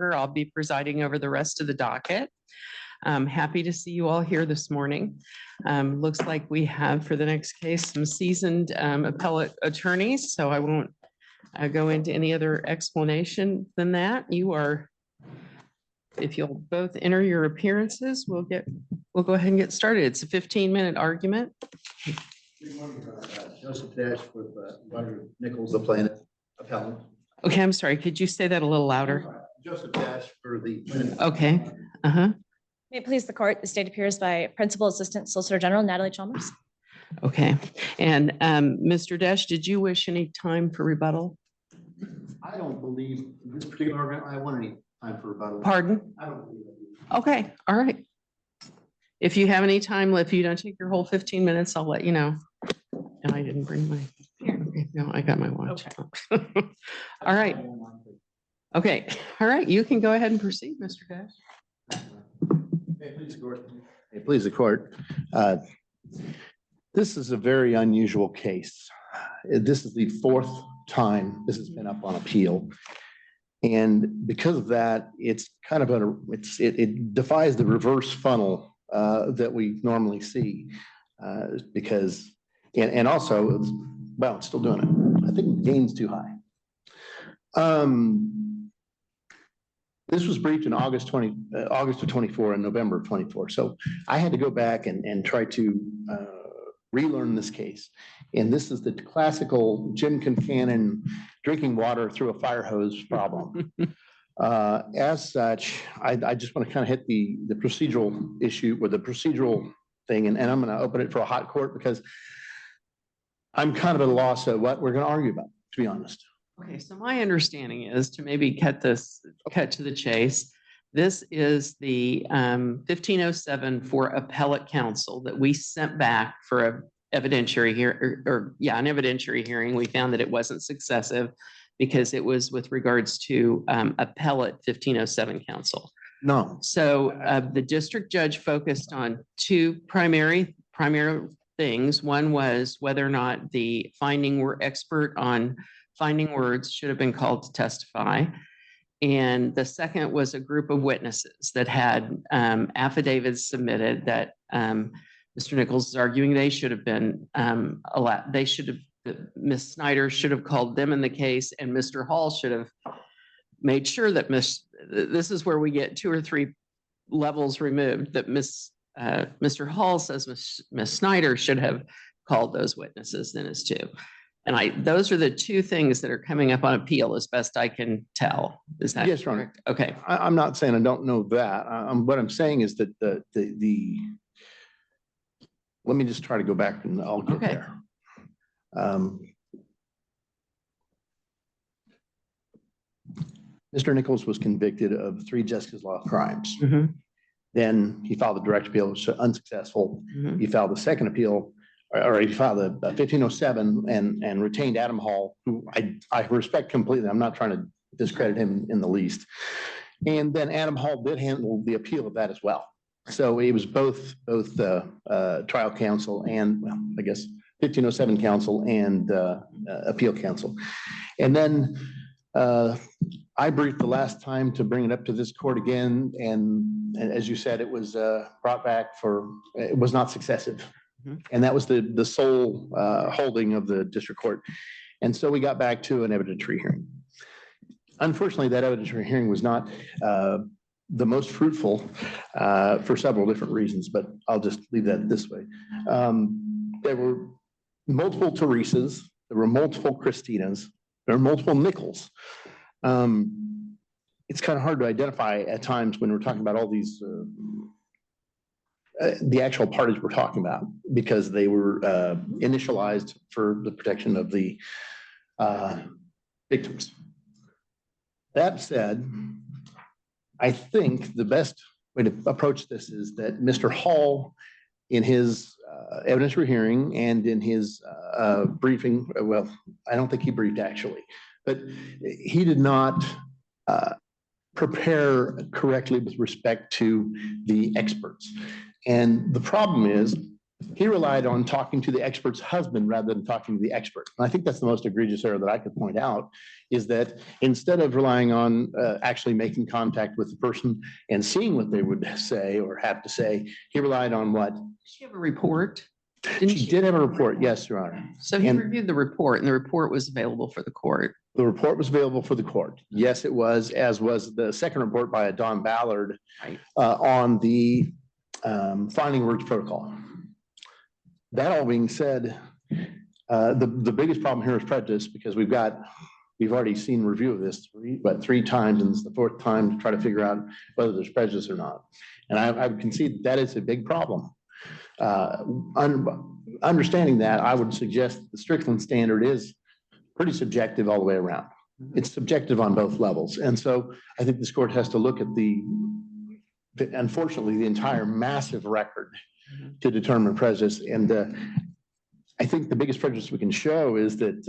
I'll be presiding over the rest of the docket. I'm happy to see you all here this morning. Looks like we have for the next case some seasoned appellate attorneys, so I won't go into any other explanation than that. You are, if you'll both enter your appearances, we'll go ahead and get started. It's a 15-minute argument. Good morning, Joseph Dash with Roger Nichols, the plaintiff appellant. Okay, I'm sorry. Could you say that a little louder? Joseph Dash for the plaintiff. Okay. May it please the court, the state appears by Principal Assistant Solicitor General Natalie Chalmers. Okay. And Mr. Dash, did you wish any time for rebuttal? I don't believe in this particular argument I want any time for rebuttal. Pardon? I don't believe that. Okay. All right. If you have any time, if you don't take your whole 15 minutes, I'll let you know. And I didn't bring my, okay, no, I got my watch. Okay. All right. Okay. All right. You can go ahead and proceed, Mr. Dash. Hey, please, the court. Hey, please, the court. This is a very unusual case. This is the fourth time this has been up on appeal. And because of that, it's kind of it defies the reverse funnel that we normally see because, and also, well, it's still doing it. I think the gain's too high. This was briefed in August of 24 and November of 24. So I had to go back and try to relearn this case. And this is the classical Jim Concannon drinking water through a fire hose problem. As such, I just want to kind of hit the procedural issue or the procedural thing. And I'm going to open it for a hot court because I'm kind of at a loss of what we're going to argue about, to be honest. Okay, so my understanding is to maybe cut to the chase. This is the 1507 for appellate counsel that we sent back for an evidentiary an evidentiary hearing. We found that it wasn't successive because it was with regards to appellate 1507 counsel. No. So the district judge focused on two primary things. One was whether or not the finding were expert on finding words should have been called to testify. And the second was a group of witnesses that had affidavits submitted that Mr. Nichols is arguing they should have been allowed. They should have, Ms. Snyder should have called them in the case, and Mr. Hall should have made sure that this is where we get 2 or 3 levels removed, that Mr. Hall says Ms. Snyder should have called those witnesses then as two. And those are the two things that are coming up on appeal as best I can tell. Is that yes, Your Honor? Okay. I'm not saying I don't know that. What I'm saying is that let me just try to go back and I'll get there. Mr. Nichols was convicted of 3 Jessica's Law crimes. Mm-hmm. Then he filed a direct appeal, which was unsuccessful. Mm-hmm. He filed the second appeal, or he filed a 1507 and retained Adam Hall, who I respect completely. I'm not trying to discredit him in the least. And then Adam Hall did handle the appeal of that as well. So it was both trial counsel and, well, I guess 1507 counsel and appeal counsel. And then I briefed the last time to bring it up to this court again. And as you said, it was brought back it was not successive. Mm-hmm. And that was the sole holding of the district court. And so we got back to an evidentiary hearing. Unfortunately, that evidentiary hearing was not the most fruitful for several different reasons, but I'll just leave that this way. There were multiple Teresas, there were multiple Christinas, there were multiple Nichols. It's kind of hard to identify at times when we're talking about all these the actual parties we're talking about, because they were initialized for the protection of the victims. That said, I think the best way to approach this is that Mr. Hall, in his evidentiary hearing and in his briefing, well, I don't think he briefed actually, but he did not prepare correctly with respect to the experts. And the problem is he relied on talking to the expert's husband rather than talking to the expert. And I think that's the most egregious error that I could point out, is that instead of relying on actually making contact with the person and seeing what they would say or have to say, he relied on what? Did she have a report? Didn't She did have a report, yes, Your Honor. So he And reviewed the report and the report was available for the court. the report was available for the court. Yes, it was, as was the second report by Don Ballard Right. on the finding words protocol. That all being said, the biggest problem here is prejudice, because we've already seen review of this three times, and it's the fourth time to try to figure out whether there's prejudice or not. And I would concede that is a big problem. Understanding that, I would suggest the Strickland standard is pretty subjective all the way around. It's subjective on both levels. And so I think this court has to look at unfortunately, the entire massive record to determine prejudice. And I think the biggest prejudice we can show is that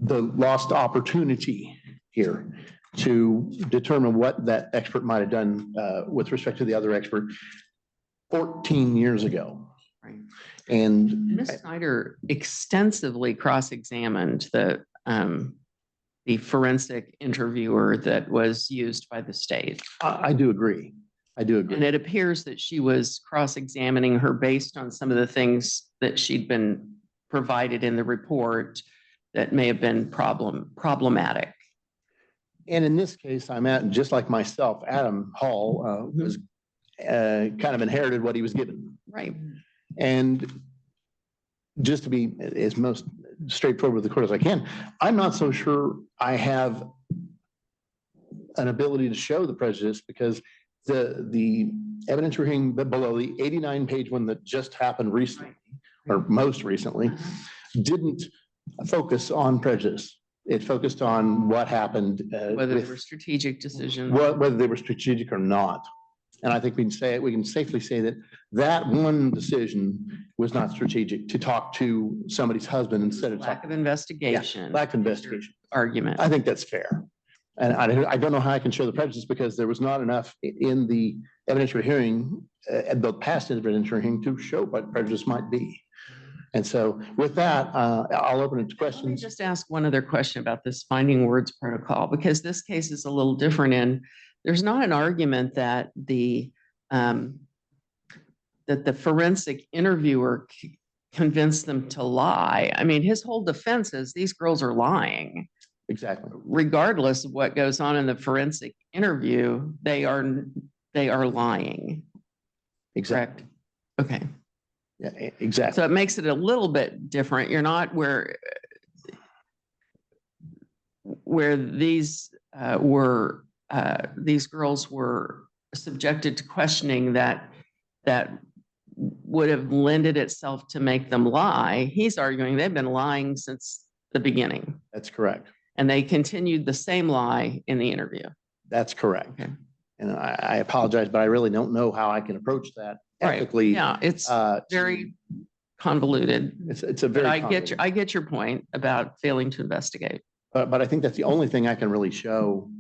the lost opportunity here to determine what that expert might have done with respect to the other expert 14 years ago. Right. And Ms. Snyder extensively cross-examined the forensic interviewer that was used by the state. I do agree. I do agree. And it appears that she was cross-examining her based on some of the things that she'd been provided in the report that may have been problematic. And in this case, just like myself, Adam Hall was kind of inherited what he was given. Right. And just to be as most straightforward with the court as I can, I'm not so sure I have an ability to show the prejudice, because the evidence we're hearing below, the 89-page one that just happened recently, or most recently, didn't focus on prejudice. It focused on what happened. Whether they were strategic decisions. Whether they were strategic or not. And I think we can safely say that one decision was not strategic, to talk to somebody's husband instead of Lack of investigation. lack of investigation. Argument. I think that's fair. And I don't know how I can show the prejudice, because there was not enough in the evidentiary hearing, the past evidentiary hearing, to show what prejudice might be. And so with that, I'll open it to questions. Let me just ask one other question about this finding words protocol, because this case is a little different, and there's not an argument that the forensic interviewer convinced them to lie. I mean, his whole defense is these girls are lying. Exactly. Regardless of what goes on in the forensic interview, they are lying. Exactly. Correct? Okay. Yeah, exactly. So it makes it a little bit different. You're not where these girls were subjected to questioning that would have lended itself to make them lie. He's arguing they've been lying since the beginning. That's correct. And they continued the same lie in the interview. That's correct. Okay. And I apologize, but I really don't know how I can approach that ethically. Yeah, it's very convoluted. It's a very. But I get your point about failing to investigate. But I think that's the only thing I can really show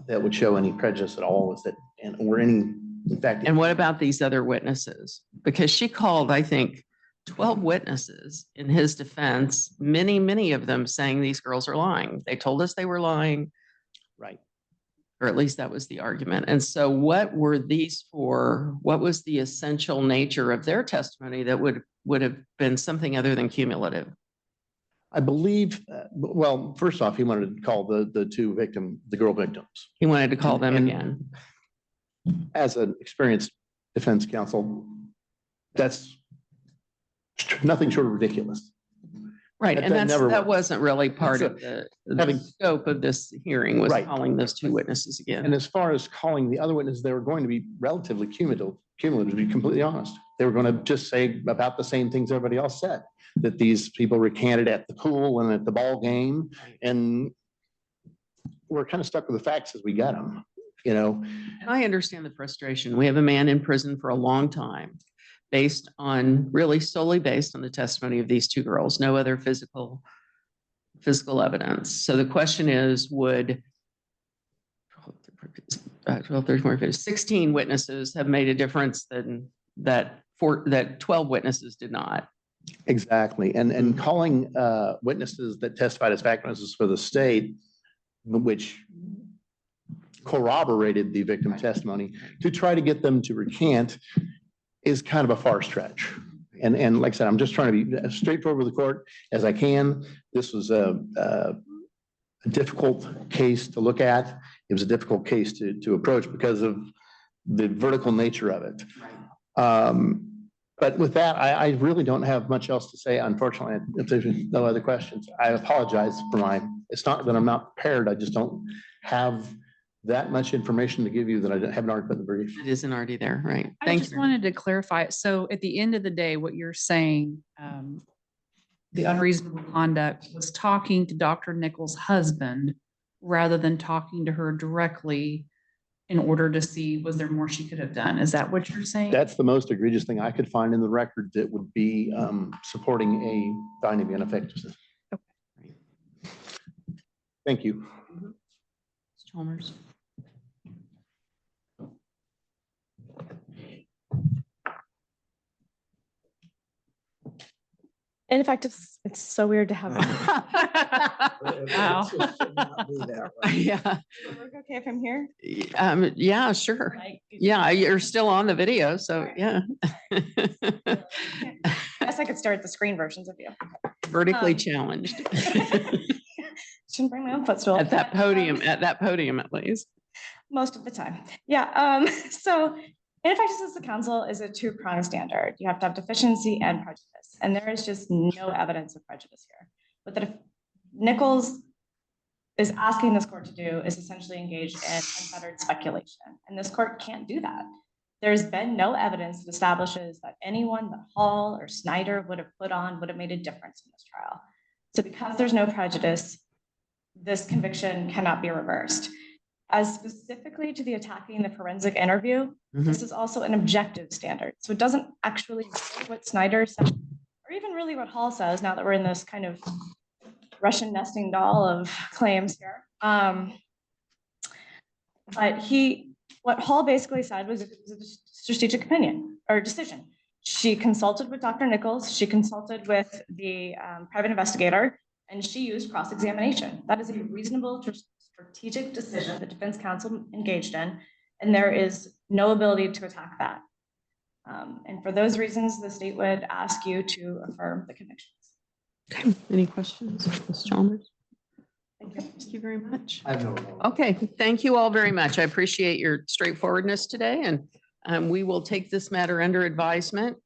that would show any prejudice at all, is that, in fact. And what about these other witnesses? Because she called, I think, 12 witnesses in his defense, many of them saying these girls are lying. They told us they were lying. Right. Or at least that was the argument. And so what were these for? What was the essential nature of their testimony that would have been something other than cumulative? I believe, well, first off, he wanted to call the girl victims. He wanted to call them again. As an experienced defense counsel, that's nothing short of ridiculous. Right. And that wasn't really part of the scope of this hearing, was calling those two witnesses again. And as far as calling the other witnesses, they were going to be relatively cumulative, to be completely honest. They were going to just say about the same things everybody else said, that these people recanted at the pool and at the ball game. And we're kind of stuck with the facts as we got them, you know. And I understand the frustration. We have a man in prison for a long time, solely based on the testimony of these two girls, no other physical evidence. So the question is, would 12, 13, 14, 15, 16 witnesses have made a difference that that 12 witnesses did not. Exactly. And calling witnesses that testified as fact witnesses for the state, which corroborated the victim testimony, to try to get them to recant is kind of a far stretch. And like I said, I'm just trying to be as straightforward with the court as I can. This was a difficult case to look at. It was a difficult case to approach because of the vertical nature of it. But with that, I really don't have much else to say, unfortunately. If there's no other questions, I apologize for it's not that I'm not prepared. I just don't have that much information to give you that I haven't already put in the brief. It isn't already there, right? I Thank just you. wanted to clarify. So at the end of the day, what you're saying, the unreasonable conduct was talking to Dr. Nichols' husband rather than talking to her directly in order to see, was there more she could have done? Is that what you're saying? That's the most egregious thing I could find in the record that would be supporting a finding of ineffectiveness. Okay. Thank you. Mr. Chalmers. In fact, it's so weird to have. Wow. Yeah. Work okay from here? Yeah, sure. Like, Yeah, you're still on the video, so yeah. I guess I could start the screen versions of you. Vertically Um, challenged. Shouldn't bring my own footstool. At that podium at least. Most of the time. Yeah. So ineffectiveness of counsel is a two-pronged standard. You have to have deficiency and prejudice. And there is just no evidence of prejudice here. But that if Nichols is asking this court to do is essentially engage in unfettered speculation. And this court can't do that. There's been no evidence that establishes that anyone that Hall or Snyder would have put on would have made a difference in this trial. So because there's no prejudice, this conviction cannot be reversed. As specifically to the attacking the forensic interview, this is also an objective standard. So it doesn't actually say what Snyder said, or even really what Hall says, now that we're in this kind of Russian nesting doll of claims here. But what Hall basically said was it was a strategic opinion or decision. She consulted with Dr. Nichols, she consulted with the private investigator, and she used cross-examination. That is a reasonable strategic decision the defense counsel engaged in, and there is no ability to attack that. And for those reasons, the state would ask you to affirm the convictions. Okay, any questions, Ms. Chalmers? Thank you. Thank you very much. I have no. Okay, thank you all very much. I appreciate your straightforwardness today, and we will take this matter under advisement